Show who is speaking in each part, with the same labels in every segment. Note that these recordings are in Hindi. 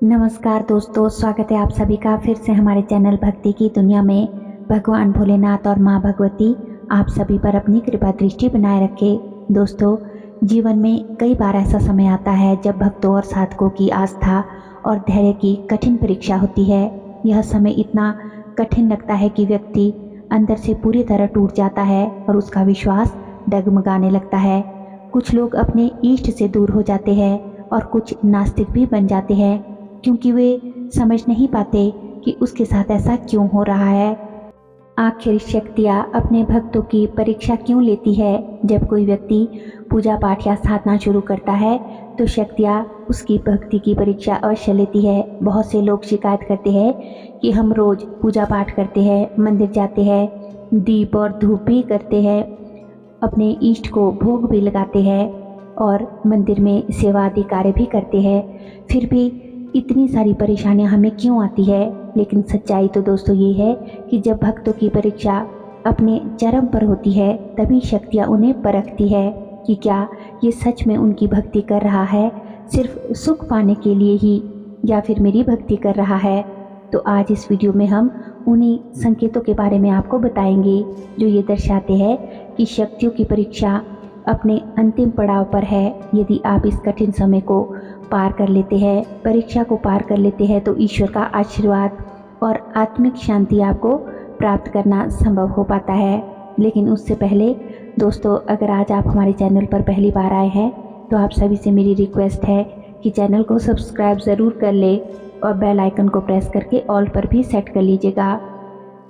Speaker 1: नमस्कार दोस्तों, स्वागत है आप सभी का फिर से हमारे चैनल भक्ति की दुनिया में। भगवान भोलेनाथ और माँ भगवती आप सभी पर अपनी कृपा दृष्टि बनाए रखे। दोस्तों, जीवन में कई बार ऐसा समय आता है जब भक्तों और साधकों की आस्था और धैर्य की कठिन परीक्षा होती है। यह समय इतना कठिन लगता है कि व्यक्ति अंदर से पूरी तरह टूट जाता है और उसका विश्वास डगमगाने लगता है। कुछ लोग अपने इष्ट से दूर हो जाते हैं और कुछ नास्तिक भी बन जाते हैं, क्योंकि वे समझ नहीं पाते कि उसके साथ ऐसा क्यों हो रहा है। आखिर शक्तियाँ अपने भक्तों की परीक्षा क्यों लेती है? जब कोई व्यक्ति पूजा पाठ या साधना शुरू करता है तो शक्तियाँ उसकी भक्ति की परीक्षा अवश्य लेती है। बहुत से लोग शिकायत करते हैं कि हम रोज पूजा पाठ करते हैं, मंदिर जाते हैं, दीप और धूप भी करते हैं, अपने इष्ट को भोग भी लगाते हैं और मंदिर में सेवा आदि कार्य भी करते हैं, फिर भी इतनी सारी परेशानियां हमें क्यों आती है? लेकिन सच्चाई तो दोस्तों ये है कि जब भक्तों की परीक्षा अपने चरम पर होती है तभी शक्तियाँ उन्हें परखती है कि क्या ये सच में उनकी भक्ति कर रहा है, सिर्फ सुख पाने के लिए ही, या फिर मेरी भक्ति कर रहा है। तो आज इस वीडियो में हम उन्हीं संकेतों के बारे में आपको बताएंगे जो ये दर्शाते हैं कि शक्तियों की परीक्षा अपने अंतिम पड़ाव पर है। यदि आप इस कठिन समय को पार कर लेते हैं, परीक्षा को पार कर लेते हैं, तो ईश्वर का आशीर्वाद और आत्मिक शांति आपको प्राप्त करना संभव हो पाता है। लेकिन उससे पहले दोस्तों, अगर आज आप हमारे चैनल पर पहली बार आए हैं तो आप सभी से मेरी रिक्वेस्ट है कि चैनल को सब्सक्राइब ज़रूर कर ले और बेल आइकन को प्रेस करके ऑल पर भी सेट कर लीजिएगा।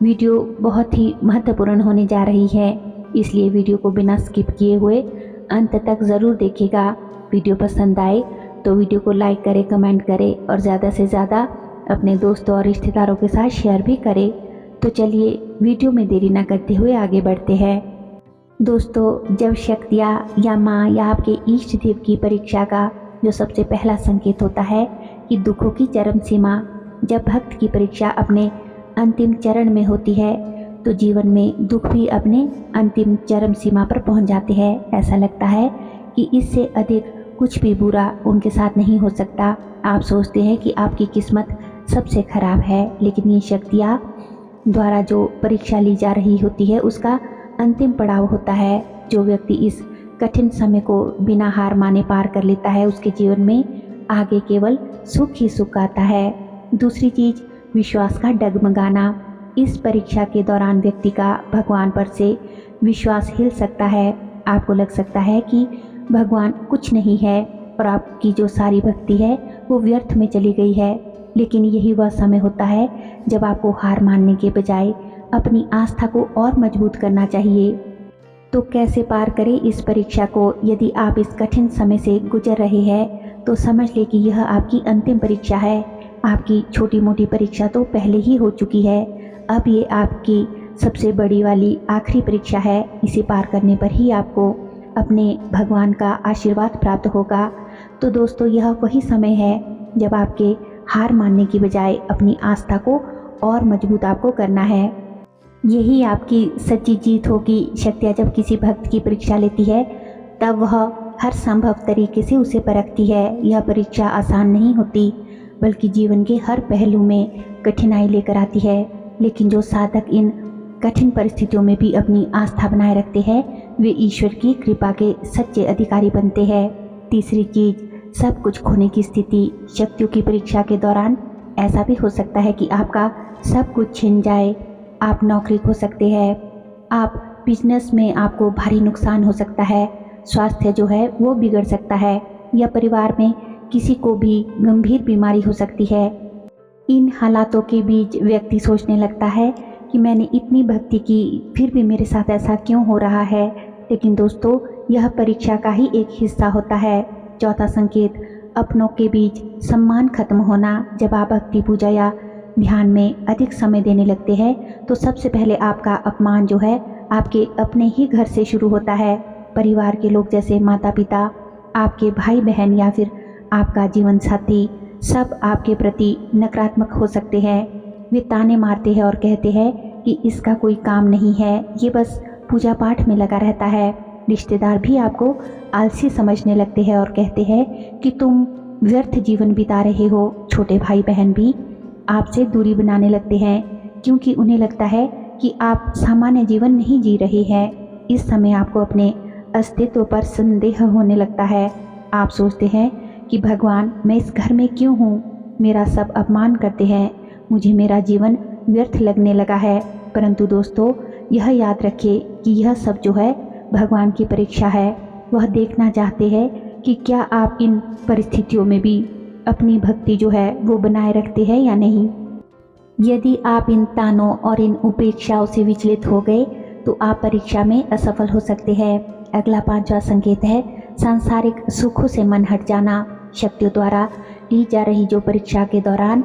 Speaker 1: वीडियो बहुत ही महत्वपूर्ण होने जा रही है, इसलिए वीडियो को बिना स्किप किए हुए अंत तक ज़रूर देखिएगा। वीडियो पसंद आए तो वीडियो को लाइक करें, कमेंट करें और ज़्यादा से ज़्यादा अपने दोस्तों और रिश्तेदारों के साथ शेयर भी करें। तो चलिए वीडियो में देरी न करते हुए आगे बढ़ते हैं। दोस्तों, जब शक्तियाँ या माँ या आपके इष्ट देव की परीक्षा का जो सबसे पहला संकेत होता है कि दुखों की चरम सीमा, जब भक्त की परीक्षा अपने अंतिम चरण में होती है तो जीवन में दुख भी अपने अंतिम चरम सीमा पर पहुंच जाते हैं। ऐसा लगता है कि इससे अधिक कुछ भी बुरा उनके साथ नहीं हो सकता। आप सोचते हैं कि आपकी किस्मत सबसे खराब है, लेकिन ये शक्तियाँ द्वारा जो परीक्षा ली जा रही होती है उसका अंतिम पड़ाव होता है। जो व्यक्ति इस कठिन समय को बिना हार माने पार कर लेता है उसके जीवन में आगे केवल सुख ही सुख आता है। दूसरी चीज़, विश्वास का डगमगाना। इस परीक्षा के दौरान व्यक्ति का भगवान पर से विश्वास हिल सकता है। आपको लग सकता है कि भगवान कुछ नहीं है और आपकी जो सारी भक्ति है वो व्यर्थ में चली गई है। लेकिन यही वह समय होता है जब आपको हार मानने के बजाय अपनी आस्था को और मजबूत करना चाहिए। तो कैसे पार करें इस परीक्षा को? यदि आप इस कठिन समय से गुजर रहे हैं तो समझ लें कि यह आपकी अंतिम परीक्षा है। आपकी छोटी मोटी परीक्षा तो पहले ही हो चुकी है, अब ये आपकी सबसे बड़ी वाली आखिरी परीक्षा है। इसे पार करने पर ही आपको अपने भगवान का आशीर्वाद प्राप्त होगा। तो दोस्तों, यह वही समय है जब आपके हार मानने की बजाय अपनी आस्था को और मजबूत आपको करना है। यही आपकी सच्ची जीत होगी। शक्तियाँ जब किसी भक्त की परीक्षा लेती है तब वह हर संभव तरीके से उसे परखती है। यह परीक्षा आसान नहीं होती, बल्कि जीवन के हर पहलू में कठिनाई लेकर आती है। लेकिन जो साधक इन कठिन परिस्थितियों में भी अपनी आस्था बनाए रखते हैं वे ईश्वर की कृपा के सच्चे अधिकारी बनते हैं। तीसरी चीज़, सब कुछ खोने की स्थिति। शक्तियों की परीक्षा के दौरान ऐसा भी हो सकता है कि आपका सब कुछ छिन जाए। आप नौकरी खो सकते हैं, आप बिजनेस में आपको भारी नुकसान हो सकता है, स्वास्थ्य जो है वो बिगड़ सकता है, या परिवार में किसी को भी गंभीर बीमारी हो सकती है। इन हालातों के बीच व्यक्ति सोचने लगता है कि मैंने इतनी भक्ति की फिर भी मेरे साथ ऐसा क्यों हो रहा है। लेकिन दोस्तों, यह परीक्षा का ही एक हिस्सा होता है। चौथा संकेत, अपनों के बीच सम्मान खत्म होना। जब आप भक्ति, पूजा या ध्यान में अधिक समय देने लगते हैं तो सबसे पहले आपका अपमान जो है आपके अपने ही घर से शुरू होता है। परिवार के लोग जैसे माता पिता, आपके भाई बहन या फिर आपका जीवन साथी, सब आपके प्रति नकारात्मक हो सकते हैं। वे ताने मारते हैं और कहते हैं कि इसका कोई काम नहीं है, ये बस पूजा पाठ में लगा रहता है। रिश्तेदार भी आपको आलसी समझने लगते हैं और कहते हैं कि तुम व्यर्थ जीवन बिता रहे हो। छोटे भाई बहन भी आपसे दूरी बनाने लगते हैं क्योंकि उन्हें लगता है कि आप सामान्य जीवन नहीं जी रहे हैं। इस समय आपको अपने अस्तित्व पर संदेह होने लगता है। आप सोचते हैं कि भगवान, मैं इस घर में क्यों हूँ? मेरा सब अपमान करते हैं, मुझे मेरा जीवन व्यर्थ लगने लगा है। परंतु दोस्तों, यह याद रखिए कि यह सब जो है भगवान की परीक्षा है। वह देखना चाहते हैं कि क्या आप इन परिस्थितियों में भी अपनी भक्ति जो है वो बनाए रखते हैं या नहीं। यदि आप इन तानों और इन उपेक्षाओं से विचलित हो गए तो आप परीक्षा में असफल हो सकते हैं। अगला 5वां संकेत है सांसारिक सुखों से मन हट जाना। शक्तियों द्वारा ली जा रही जो परीक्षा के दौरान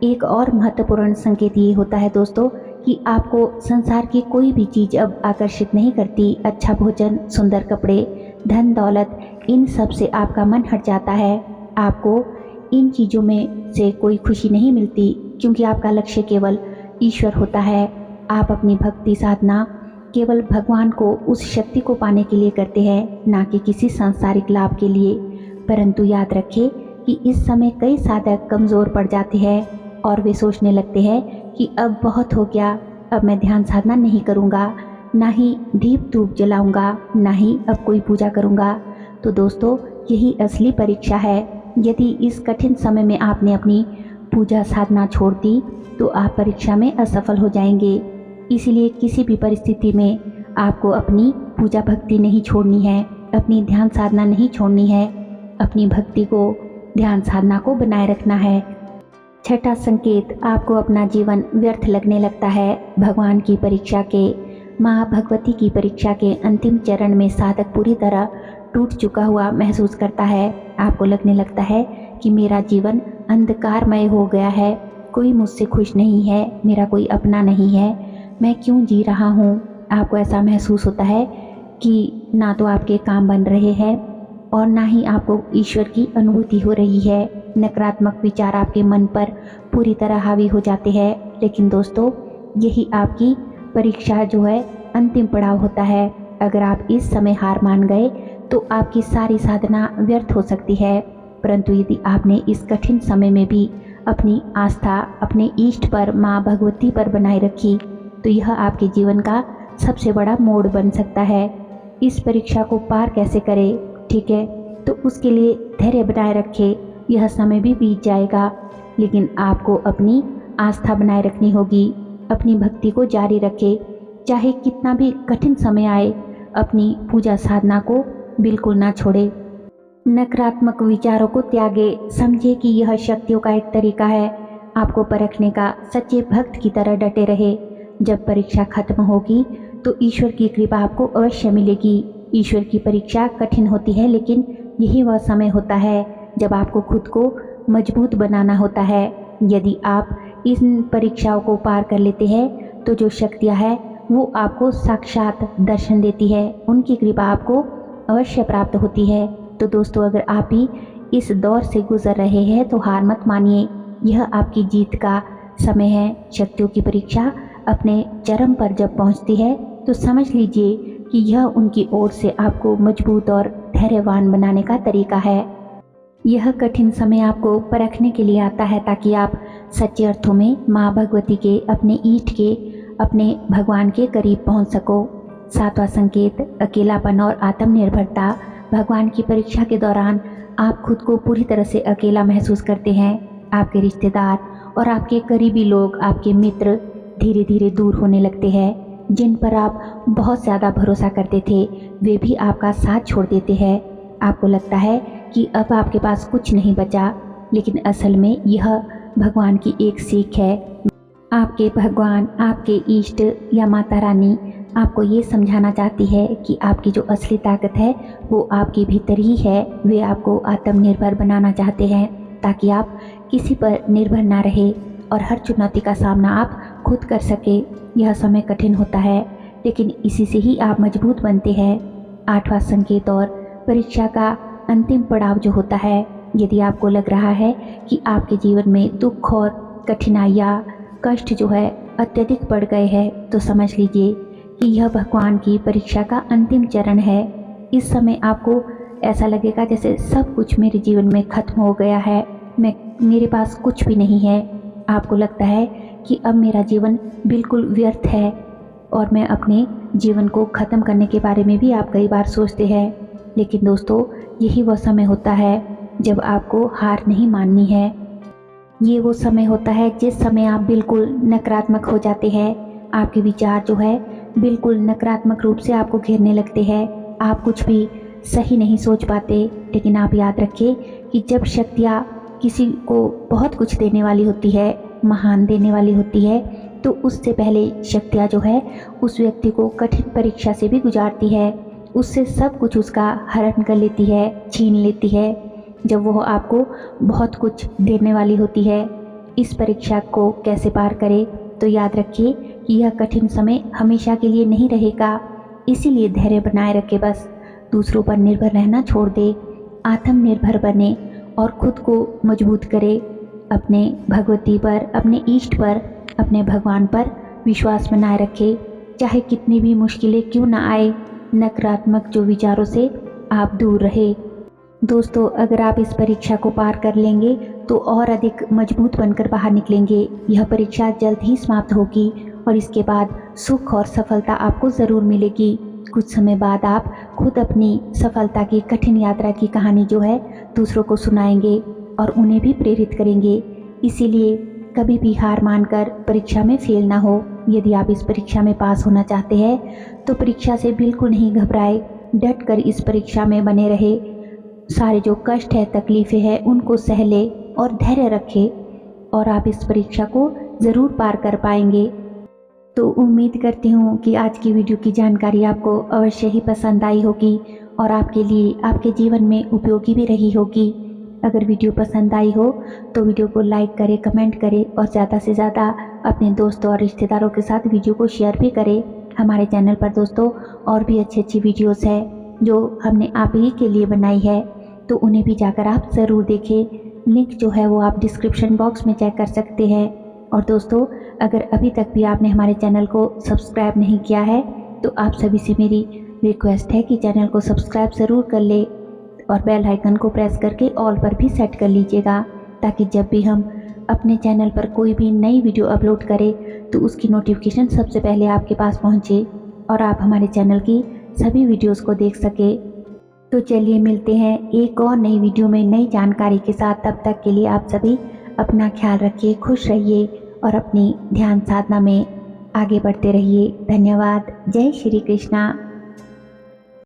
Speaker 1: एक और महत्वपूर्ण संकेत ये होता है दोस्तों कि आपको संसार की कोई भी चीज़ अब आकर्षित नहीं करती। अच्छा भोजन, सुंदर कपड़े, धन दौलत, इन सब से आपका मन हट जाता है। आपको इन चीज़ों में से कोई खुशी नहीं मिलती क्योंकि आपका लक्ष्य केवल ईश्वर होता है। आप अपनी भक्ति साधना केवल भगवान को, उस शक्ति को पाने के लिए करते हैं, ना कि किसी सांसारिक लाभ के लिए। परंतु याद रखें कि इस समय कई साधक कमज़ोर पड़ जाते हैं और वे सोचने लगते हैं कि अब बहुत हो गया, अब मैं ध्यान साधना नहीं करूँगा, ना ही दीप धूप जलाऊँगा, ना ही अब कोई पूजा करूँगा। तो दोस्तों, यही असली परीक्षा है। यदि इस कठिन समय में आपने अपनी पूजा साधना छोड़ दी तो आप परीक्षा में असफल हो जाएंगे। इसीलिए किसी भी परिस्थिति में आपको अपनी पूजा भक्ति नहीं छोड़नी है, अपनी ध्यान साधना नहीं छोड़नी है, अपनी भक्ति को, ध्यान साधना को बनाए रखना है। 6वां संकेत, आपको अपना जीवन व्यर्थ लगने लगता है। भगवान की परीक्षा के, माँ भगवती की परीक्षा के अंतिम चरण में साधक पूरी तरह टूट चुका हुआ महसूस करता है। आपको लगने लगता है कि मेरा जीवन अंधकारमय हो गया है, कोई मुझसे खुश नहीं है, मेरा कोई अपना नहीं है, मैं क्यों जी रहा हूँ। आपको ऐसा महसूस होता है कि ना तो आपके काम बन रहे हैं और ना ही आपको ईश्वर की अनुभूति हो रही है। नकारात्मक विचार आपके मन पर पूरी तरह हावी हो जाते हैं। लेकिन दोस्तों, यही आपकी परीक्षा जो है अंतिम पड़ाव होता है। अगर आप इस समय हार मान गए तो आपकी सारी साधना व्यर्थ हो सकती है। परंतु यदि आपने इस कठिन समय में भी अपनी आस्था अपने इष्ट पर, माँ भगवती पर बनाए रखी, तो यह आपके जीवन का सबसे बड़ा मोड़ बन सकता है। इस परीक्षा को पार कैसे करें, ठीक है, तो उसके लिए धैर्य बनाए रखें। यह समय भी बीत जाएगा, लेकिन आपको अपनी आस्था बनाए रखनी होगी। अपनी भक्ति को जारी रखें, चाहे कितना भी कठिन समय आए। अपनी पूजा साधना को बिल्कुल ना छोड़े। नकारात्मक विचारों को त्यागे। समझे कि यह शक्तियों का एक तरीका है आपको परखने का। सच्चे भक्त की तरह डटे रहे। जब परीक्षा खत्म होगी तो ईश्वर की कृपा आपको अवश्य मिलेगी। ईश्वर की परीक्षा कठिन होती है, लेकिन यही वह समय होता है जब आपको खुद को मजबूत बनाना होता है। यदि आप इन परीक्षाओं को पार कर लेते हैं तो जो शक्तियाँ हैं वो आपको साक्षात दर्शन देती है, उनकी कृपा आपको अवश्य प्राप्त होती है। तो दोस्तों, अगर आप भी इस दौर से गुजर रहे हैं तो हार मत मानिए, यह आपकी जीत का समय है। शक्तियों की परीक्षा अपने चरम पर जब पहुंचती है तो समझ लीजिए कि यह उनकी ओर से आपको मजबूत और धैर्यवान बनाने का तरीका है। यह कठिन समय आपको परखने के लिए आता है ताकि आप सच्चे अर्थों में माँ भगवती के, अपने ईष्ट के, अपने भगवान के करीब पहुंच सको। 7वां संकेत, अकेलापन और आत्मनिर्भरता। भगवान की परीक्षा के दौरान आप खुद को पूरी तरह से अकेला महसूस करते हैं। आपके रिश्तेदार और आपके करीबी लोग, आपके मित्र धीरे धीरे दूर होने लगते हैं। जिन पर आप बहुत ज़्यादा भरोसा करते थे वे भी आपका साथ छोड़ देते हैं। आपको लगता है कि अब आपके पास कुछ नहीं बचा, लेकिन असल में यह भगवान की एक सीख है। आपके भगवान, आपके इष्ट या माता रानी आपको ये समझाना चाहती है कि आपकी जो असली ताकत है वो आपके भीतर ही है। वे आपको आत्मनिर्भर बनाना चाहते हैं ताकि आप किसी पर निर्भर ना रहे और हर चुनौती का सामना आप खुद कर सके। यह समय कठिन होता है, लेकिन इसी से ही आप मजबूत बनते हैं। 8वां संकेत और परीक्षा का अंतिम पड़ाव जो होता है, यदि आपको लग रहा है कि आपके जीवन में दुख और कठिनाइयाँ, कष्ट जो है अत्यधिक बढ़ गए हैं, तो समझ लीजिए कि यह भगवान की परीक्षा का अंतिम चरण है। इस समय आपको ऐसा लगेगा जैसे सब कुछ मेरे जीवन में ख़त्म हो गया है, मेरे पास कुछ भी नहीं है। आपको लगता है कि अब मेरा जीवन बिल्कुल व्यर्थ है और मैं अपने जीवन को ख़त्म करने के बारे में भी आप कई बार सोचते हैं। लेकिन दोस्तों, यही वह समय होता है जब आपको हार नहीं माननी है। ये वो समय होता है जिस समय आप बिल्कुल नकारात्मक हो जाते हैं। आपके विचार जो है बिल्कुल नकारात्मक रूप से आपको घेरने लगते हैं। आप कुछ भी सही नहीं सोच पाते। लेकिन आप याद रखिए कि जब शक्तियाँ किसी को बहुत कुछ देने वाली होती है, महान देने वाली होती है, तो उससे पहले शक्तियाँ जो है उस व्यक्ति को कठिन परीक्षा से भी गुजारती है। उससे सब कुछ उसका हरण कर लेती है, छीन लेती है। जब वो आपको बहुत कुछ देने वाली होती है, इस परीक्षा को कैसे पार करें? तो याद रखिए कि यह कठिन समय हमेशा के लिए नहीं रहेगा। इसीलिए धैर्य बनाए रखे, बस दूसरों पर निर्भर रहना छोड़ दे, आत्मनिर्भर बने और खुद को मजबूत करे। अपने भगवती पर, अपने इष्ट पर, अपने भगवान पर विश्वास बनाए रखे। चाहे कितनी भी मुश्किलें क्यों ना आए, नकारात्मक जो विचारों से आप दूर रहे। दोस्तों, अगर आप इस परीक्षा को पार कर लेंगे तो और अधिक मजबूत बनकर बाहर निकलेंगे। यह परीक्षा जल्द ही समाप्त होगी और इसके बाद सुख और सफलता आपको ज़रूर मिलेगी। कुछ समय बाद आप खुद अपनी सफलता की कठिन यात्रा की कहानी जो है दूसरों को सुनाएंगे और उन्हें भी प्रेरित करेंगे। इसीलिए कभी भी हार मानकर परीक्षा में फेल ना हो। यदि आप इस परीक्षा में पास होना चाहते हैं तो परीक्षा से बिल्कुल नहीं घबराए, डट कर इस परीक्षा में बने रहे। सारे जो कष्ट है, तकलीफ़ें हैं, उनको सह ले और धैर्य रखे और आप इस परीक्षा को ज़रूर पार कर पाएंगे। तो उम्मीद करती हूँ कि आज की वीडियो की जानकारी आपको अवश्य ही पसंद आई होगी और आपके लिए, आपके जीवन में उपयोगी भी रही होगी। अगर वीडियो पसंद आई हो तो वीडियो को लाइक करें, कमेंट करें और ज़्यादा से ज़्यादा अपने दोस्तों और रिश्तेदारों के साथ वीडियो को शेयर भी करें। हमारे चैनल पर दोस्तों और भी अच्छी अच्छी वीडियोज़ है जो हमने आप ही के लिए बनाई है, तो उन्हें भी जाकर आप ज़रूर देखें। लिंक जो है वो आप डिस्क्रिप्शन बॉक्स में चेक कर सकते हैं। और दोस्तों, अगर अभी तक भी आपने हमारे चैनल को सब्सक्राइब नहीं किया है तो आप सभी से मेरी रिक्वेस्ट है कि चैनल को सब्सक्राइब ज़रूर कर ले और बेल आइकन को प्रेस करके ऑल पर भी सेट कर लीजिएगा, ताकि जब भी हम अपने चैनल पर कोई भी नई वीडियो अपलोड करें तो उसकी नोटिफिकेशन सबसे पहले आपके पास पहुंचे और आप हमारे चैनल की सभी वीडियोस को देख सके। तो चलिए मिलते हैं एक और नई वीडियो में नई जानकारी के साथ। तब तक के लिए आप सभी अपना ख्याल रखिए, खुश रहिए और अपनी ध्यान साधना में आगे बढ़ते रहिए। धन्यवाद। जय श्री कृष्णा।